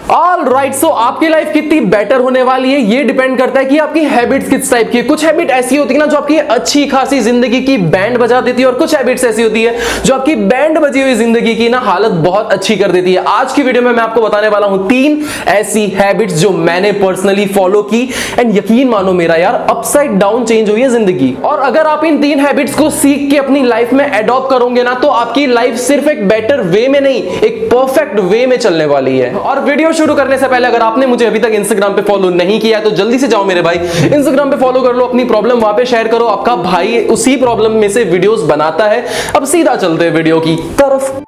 All right, सो आपकी life कितनी better होने वाली है ये डिपेंड करता है कि आपकी हैबिट्स किस टाइप की है। कुछ हैबिट ऐसी होती है ना जो आपकी अच्छी खासी जिंदगी की बैंड बजा देती है, और कुछ हैबिट्स ऐसी होती है जो आपकी बैंड बजी हुई जिंदगी की ना हालत बहुत अच्छी कर देती है। आज की वीडियो में मैं आपको बताने वाला हूं 3 ऐसी हैबिट्स जो मैंने पर्सनली फॉलो की, एंड यकीन मानो मेरा यार अपसाइड डाउन चेंज हुई है जिंदगी। और अगर आप इन 3 हैबिट्स को सीख के अपनी लाइफ में एडॉप्ट करोगे ना तो आपकी लाइफ सिर्फ एक बेटर वे में नहीं, एक परफेक्ट वे में चलने वाली है। और वीडियो शुरू करने से पहले अगर आपने मुझे अभी तक इंस्टाग्राम पे फॉलो नहीं किया तो जल्दी से जाओ मेरे भाई, इंस्टाग्राम पे फॉलो कर लो, अपनी प्रॉब्लम वहां पे शेयर करो। आपका भाई उसी प्रॉब्लम में से वीडियोस बनाता है। अब सीधा चलते हैं वीडियो की तरफ।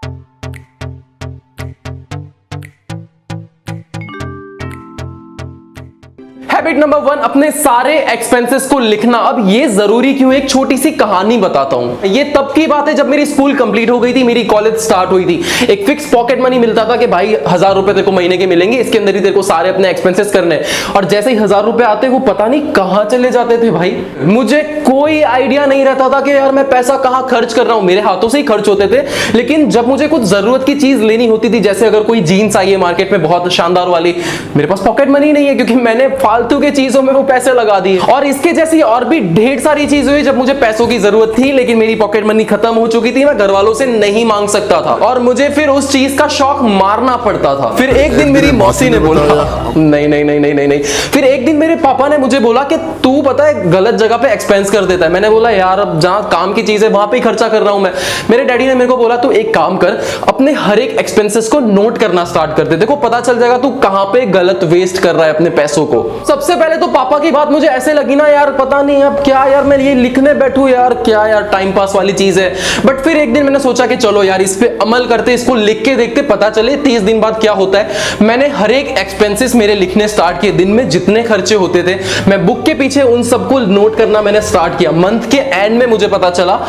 हैबिट नंबर 1, अपने सारे एक्सपेंसेस को लिखना। अब ये जरूरी क्यों है, एक छोटी सी कहानी बताता हूं। ये तब की बात है जब मेरी स्कूल कंप्लीट हो गई थी, मेरी कॉलेज स्टार्ट हुई थी। एक फिक्स पॉकेट मनी मिलता था कि भाई 1000 रुपए तेरे को महीने के मिलेंगे, इसके अंदर ही तेरे को सारे अपने एक्सपेंसेस करने। और जैसे ही 1000 रुपए आते वो पता नहीं कहां चले जाते थे भाई। मुझे कोई आइडिया नहीं रहता था कि यार मैं पैसा कहां खर्च कर रहा हूं, मेरे हाथों से ही खर्च होते थे। लेकिन जब मुझे कुछ जरूरत की चीज लेनी होती थी, जैसे अगर कोई जीन्स आई है मार्केट में बहुत शानदार वाली, मेरे पास पॉकेट मनी नहीं है क्योंकि मैंने फालतू के चीजों में वो पैसे लगा दिए। और इसके जैसी और भी ढेर सारी चीजें हुई जब मुझे पैसों की जरूरत थी लेकिन मेरी पॉकेट मनी खत्म हो चुकी थी, मैं घर वालों से नहीं मांग सकता था और मुझे फिर उस चीज का शौक मारना पड़ता था। फिर एक दिन मेरी मौसी ने बोला नहीं नहीं नहीं नहीं नहीं नहीं, फिर एक दिन मेरे पापा ने मुझे बोला कि तू पता है गलत जगह पे एक्सपेंस कर देता है। मैंने बोला यार अब जहां काम की चीज है वहां पे ही खर्चा कर रहा हूं मैं। मेरे डैडी ने मेरे को बोला तू एक काम कर, अपने हर एक एक्सपेंसेस को नोट करना स्टार्ट कर दे, देखो पता चल जाएगा तू कहां पे गलत वेस्ट कर रहा है अपने पैसों को। सबसे पहले तो पापा की बात मुझे ऐसे लगी ना यार पता नहीं अब क्या यार मैं ये लिखने बैठूं यार, क्या यार टाइम पास वाली चीज है। बट फिर एक दिन मैंने सोचा कि चलो यार इस पे अमल करते, इसको लिख के देखते, पता चले 30 दिन बाद क्या होता है। मैंने हर एक एक्सपेंसेस मेरे लिखने स्टार्ट किए, दिन में जितने खर्चे होते थे मैं बुक के पीछे उन सबको नोट करना मैंने स्टार्ट किया। मंथ के एंड में मुझे पता चला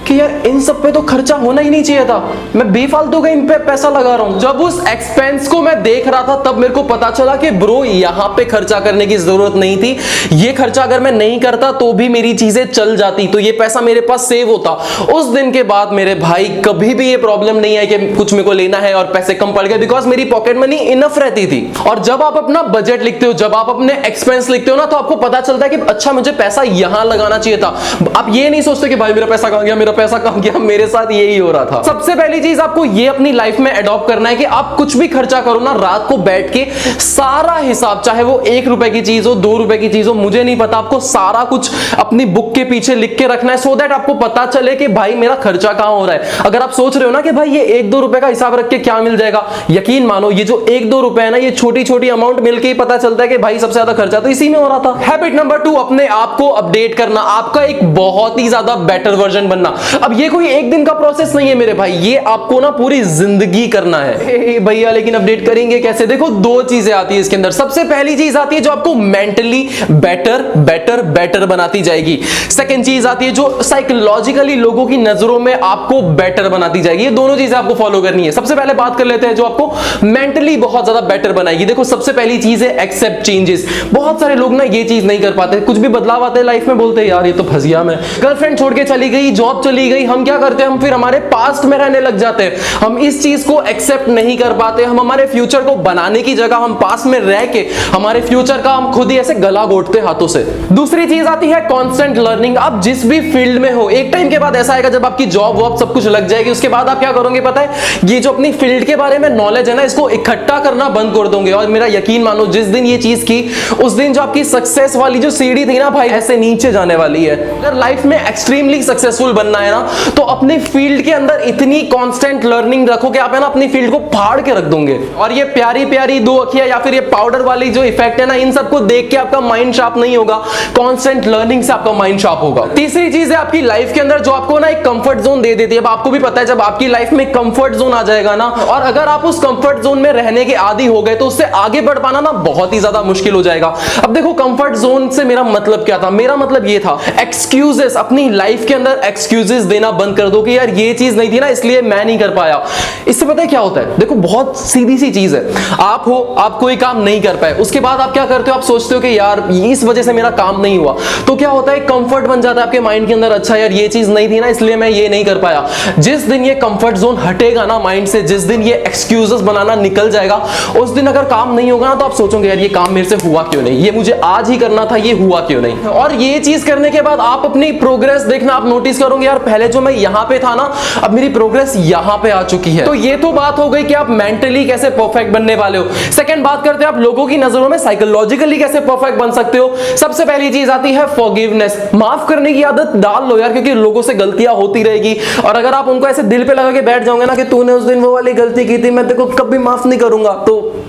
कि यार इन सब पे तो खर्चा होना ही नहीं चाहिए था, मैं बेफालतू का इन पे पैसा लगा रहा हूं। जब उस एक्सपेंस को मैं देख रहा था तब मेरे को पता चला कि ब्रो यहां पे खर्चा करने की जरूरत नहीं थी, ये खर्चा अगर मैं नहीं करता तो भी मेरी चीजें चल जाती, तो ये पैसा मेरे पास सेव होता। उस दिन के बाद मेरे भाई कभी भी ये प्रॉब्लम नहीं है कि कुछ मेरे को लेना है और पैसे कम पड़ गए, बिकॉज मेरी पॉकेट मनी इनफ रहती थी। और जब आप अपना बजट लिखते हो, जब आप अपने एक्सपेंस लिखते हो ना तो आपको पता चलता है कि अच्छा मुझे पैसा यहां लगाना चाहिए था। आप ये नहीं सोचते कि भाई मेरा पैसा कहां गया, पैसा कम किया, मेरे साथ यही हो रहा था। सबसे पहली चीज आपको ये अपनी लाइफ में अडॉप्ट करना है कि आप कुछ भी खर्चा करो ना, रात को बैठ के सारा हिसाब, चाहे वो 1 रुपए की चीज हो 2 रुपए की चीज हो, मुझे नहीं पता, आपको सारा कुछ अपनी बुक के पीछे लिख के रखना है, सो दैट आपको पता चले कि भाई मेरा खर्चा कहां हो रहा है। अगर आप सोच रहे हो ना कि भाई ये 1-2 रुपए का हिसाब रख के क्या मिल जाएगा, यकीन मानो ये जो 1-2 रुपए है ना, ये छोटी छोटी अमाउंट मिलके ही पता चलता है कि भाई सबसे ज्यादा खर्चा तो इसी में हो रहा था। हैबिट नंबर 2, अपने आप को अपडेट करना, आपका एक बहुत ही ज्यादा बेटर वर्जन बनना। अब ये कोई एक दिन का प्रोसेस नहीं है मेरे भाई, ये आपको ना पूरी जिंदगी करना है। भैया लेकिन अपडेट करेंगे कैसे? देखो 2 चीजें आती है इसके अंदर। सबसे पहली चीज आती है जो आपको मेंटली बेटर बेटर बेटर बनाती जाएगी। सेकंड चीज आती है जो साइकोलॉजिकली लोगों की नजरों में आपको बेटर बनाती जाएगी। ये दोनों चीजें आपको फॉलो करनी है। सबसे पहले बात कर लेते हैं जो आपको मेंटली बहुत ज्यादा बेटर बनाएगी। देखो सबसे पहली चीज है एक्सेप्ट चेंजेस। बहुत सारे लोग ना ये चीज नहीं कर पाते, कुछ भी बदलाव आते हैं लाइफ में बोलते हैं यार ये तो फंस गया मैं, गर्लफ्रेंड छोड़ के चली गई, जॉब चली गई, हम क्या करते हैं, हम फिर हमारे पास्ट में रहने लग जाते हैं। हम इस चीज को एक्सेप्ट नहीं कर पाते, हम हमारे फ्यूचर को बनाने की जगह हम पास्ट में रह के हमारे फ्यूचर का हम खुद ही ऐसे गला घोटते हाथों से। दूसरी चीज आती है कांस्टेंट लर्निंग। आप जिस भी फील्ड में हो, एक टाइम के बाद ऐसा आएगा जब आपकी जॉब वॉब सब कुछ लग जाएगी, उसके बाद आप क्या करोगे पता है, ये जो अपनी फील्ड के बारे में नॉलेज है ना, इसको इकट्ठा करना बंद कर दोगे। और मेरा यकीन मानो जिस दिन ये चीज की, उस दिन जो आपकी सक्सेस वाली जो सीढ़ी थी ना भाई, ऐसे नीचे जाने वाली है। अगर लाइफ में एक्सट्रीमली सक्सेसफुल बनना है ना तो अपने फील्ड के अंदर इतनी कांस्टेंट लर्निंग रखो कि आप है ना अपनी फील्ड को फाड़ के रख दोगे। और ये प्यारी प्यारी 2 अखियां या फिर ये पाउडर वाली जो इफेक्ट है ना, इन सबको देख के आपका माइंड शार्प नहीं होगा, कांस्टेंट लर्निंग से आपका माइंड शार्प होगा। तीसरी चीज है आपकी लाइफ के अंदर जो आपको ना एक कंफर्ट जोन दे देती है। अब आपको भी पता है जब आपकी लाइफ में कंफर्ट जोन आ जाएगा ना, और अगर आप उस कंफर्ट जोन में रहने के आदी हो गए तो उससे आगे बढ़ पाना ना बहुत ही ज्यादा मुश्किल हो जाएगा। अब देखो कंफर्ट जोन से मेरा मतलब क्या था, मेरा मतलब ये था एक्सक्यूजेस, अपनी लाइफ के अंदर एक्सक्यूजेस एक्सक्यूजेस देना बंद कर दो कि यार ये चीज नहीं थी ना इसलिए मैं नहीं कर पाया। इससे पता है क्या होता है, देखो बहुत सीधी सी चीज है, आप हो, आप कोई काम नहीं कर पाए, उसके बाद आप क्या करते हो, आप सोचते हो कि यार इस वजह से मेरा काम नहीं हुआ, तो क्या होता है कंफर्ट बन जाता है आपके माइंड के अंदर, अच्छा यार ये चीज नहीं थी ना इसलिए मैं ये नहीं कर पाया। जिस दिन ये कंफर्ट जोन हटेगा ना माइंड से, जिस दिन ये एक्सक्यूजेस बनाना निकल जाएगा, उस दिन अगर काम नहीं होगा ना तो आप सोचोगे यार ये काम मेरे से हुआ क्यों नहीं, ये मुझे आज ही करना था, ये हुआ क्यों नहीं। और ये चीज करने के बाद आप अपनी प्रोग्रेस देखना, आप नोटिस करोगे यार पहले जो मैं यहां पे था ना, अब मेरी प्रोग्रेस यहां पे आ चुकी है। तो ये तो बात हो गई कि आप मेंटली कैसे परफेक्ट बनने वाले हो। सेकंड बात करते हैं आप लोगों की नजरों में साइकोलॉजिकली कैसे परफेक्ट बन सकते हो। सबसे पहली चीज आती है फॉरगिवनेस, माफ करने की आदत डाल लो यार, क्योंकि लोगों से गलतियां होती रहेगी, और अगर आप उनको ऐसे दिल पे लगा के बैठ जाओगे ना कि तूने उस दिन वो वाली गलती की थी, मैं तेरे को कभी माफ नहीं करूंगा, तो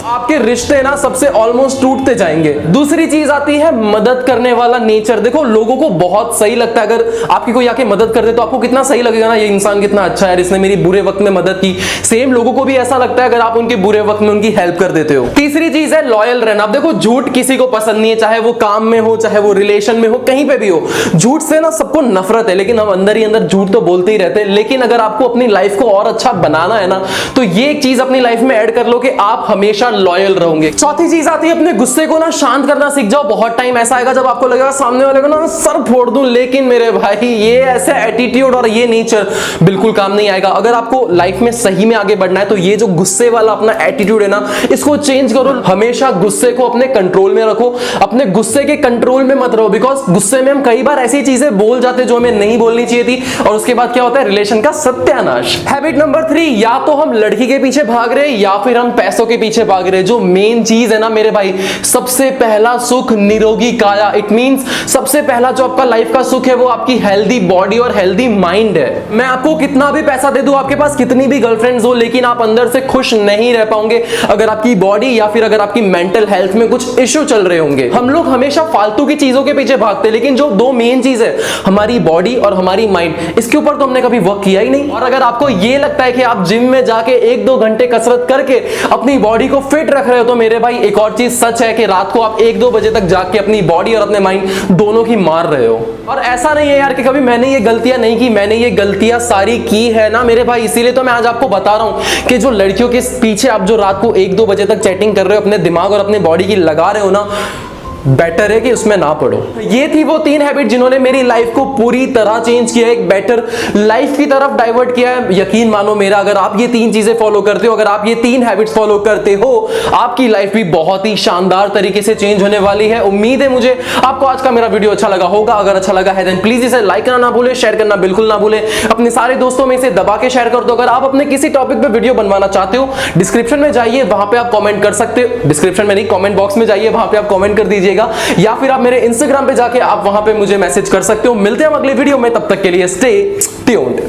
आपके रिश्ते ना सबसे ऑलमोस्ट टूटते जाएंगे। दूसरी चीज आती है मदद करने वाला नेचर। देखो लोगों को बहुत सही लगता है अगर आपकी कोई आके मदद कर दे, तो आपको कितना सही लगेगा ना, ये इंसान कितना अच्छा है, इसने मेरी बुरे वक्त में मदद की। सेम लोगों को भी ऐसा लगता है अगर आप उनके बुरे वक्त में उनकी हेल्प कर देते हो। तीसरी चीज है लॉयल रहना। अब देखो झूठ किसी को पसंद नहीं है, चाहे वो काम में हो, चाहे वो रिलेशन में हो, कहीं पे भी हो, झूठ से ना सबको नफरत है, लेकिन हम अंदर ही अंदर झूठ तो बोलते ही रहते हैं। लेकिन अगर आपको अपनी लाइफ को और अच्छा बनाना है ना, तो ये एक चीज अपनी लाइफ में ऐड कर लो कि आप हमेशा लॉयल रहोगे। चौथी चीज आती है अपने गुस्से को ना शांत करना सीख जाओ। बहुत टाइम ऐसा आएगा जब आपको लगेगा सामने वाले को ना सर फोड़ दूं, लेकिन मेरे भाई ये ऐसा एटीट्यूड और ये नेचर बिल्कुल काम नहीं आएगा। अगर आपको लाइफ में सही में आगे बढ़ना है तो ये जो गुस्से वाला अपना एटीट्यूड है ना, इसको चेंज करो। हमेशा गुस्से को अपने कंट्रोल में रखो, अपने गुस्से के कंट्रोल में मत रहो, बिकॉज गुस्से में हम कई बार ऐसी चीजें बोल जाते जो हमें नहीं बोलनी चाहिए थी, और उसके बाद क्या होता है, रिलेशन का सत्यानाश। हैबिट नंबर 3, या तो हम लड़की के पीछे भाग रहे या फिर हम पैसों के पीछे भाग रहे। जो मेन चीज है ना मेरे भाई, सबसे पहला सुख निरोगी काया। इट मींस सबसे पहला जो आपका लाइफ का सुख है वो आपकी हेल्दी बॉडी और हेल्दी माइंड है। मैं आपको कितना भी पैसा दे दूं, आपके पास कितनी भी गर्लफ्रेंड्स हो, लेकिन आप अंदर से खुश नहीं रह पाओगे अगर आपकी बॉडी या फिर अगर आपकी मेंटल हेल्थ में कुछ इश्यू चल रहे होंगे। हम लोग हमेशा फालतू की चीजों के पीछे भागते हैं, लेकिन जो दो मेन चीज है हमारी बॉडी और हमारी माइंड, इसके ऊपर तो हमने कभी वर्क किया ही नहीं। और अगर आपको ये लगता है कि आप जिम में जाके 1-2 घंटे कसरत करके अपनी बॉडी को फिट रख रहे हो, तो मेरे भाई एक और चीज सच है कि रात को आप 1-2 बजे तक जाग के अपनी बॉडी और अपने माइंड दोनों की मार रहे हो। और ऐसा नहीं है यार कि कभी मैंने ये गलतियां नहीं की, मैंने ये गलतियां सारी की है ना मेरे भाई। इसीलिए तो मैं आज आपको बता रहा हूं कि जो लड़कियों के पीछे आप जो रात को 1-2 बजे तक चैटिंग कर रहे हो, अपने दिमाग और अपने बॉडी की लगा रहे हो ना, बेटर है कि उसमें ना पड़ो। ये थी वो 3 हैबिट जिन्होंने मेरी लाइफ को पूरी तरह चेंज किया, एक बेटर लाइफ की तरफ डाइवर्ट किया है। यकीन मानो मेरा, अगर आप ये 3 चीजें फॉलो करते हो, अगर आप ये 3 हैबिट्स फॉलो करते हो, आपकी लाइफ भी बहुत ही शानदार तरीके से चेंज होने वाली है। उम्मीद है मुझे आपको आज का मेरा वीडियो अच्छा लगा होगा। अगर अच्छा लगा है देन प्लीज इसे लाइक करना ना भूले, शेयर करना बिल्कुल ना भूले, अपने सारे दोस्तों में इसे दबा के शेयर कर दो। अगर आप अपने किसी टॉपिक पे वीडियो बनवाना चाहते हो, डिस्क्रिप्शन में जाइए, वहां पे आप कमेंट कर सकते हो। डिस्क्रिप्शन में नहीं, कमेंट बॉक्स में जाइए, वहां पे आप कमेंट कर दीजिएगा, या फिर आप मेरे इंस्टाग्राम पे जाके आप वहां पे मुझे मैसेज कर सकते हो। मिलते हैं हम अगले वीडियो में, तब तक के लिए स्टे ट्यून्ड।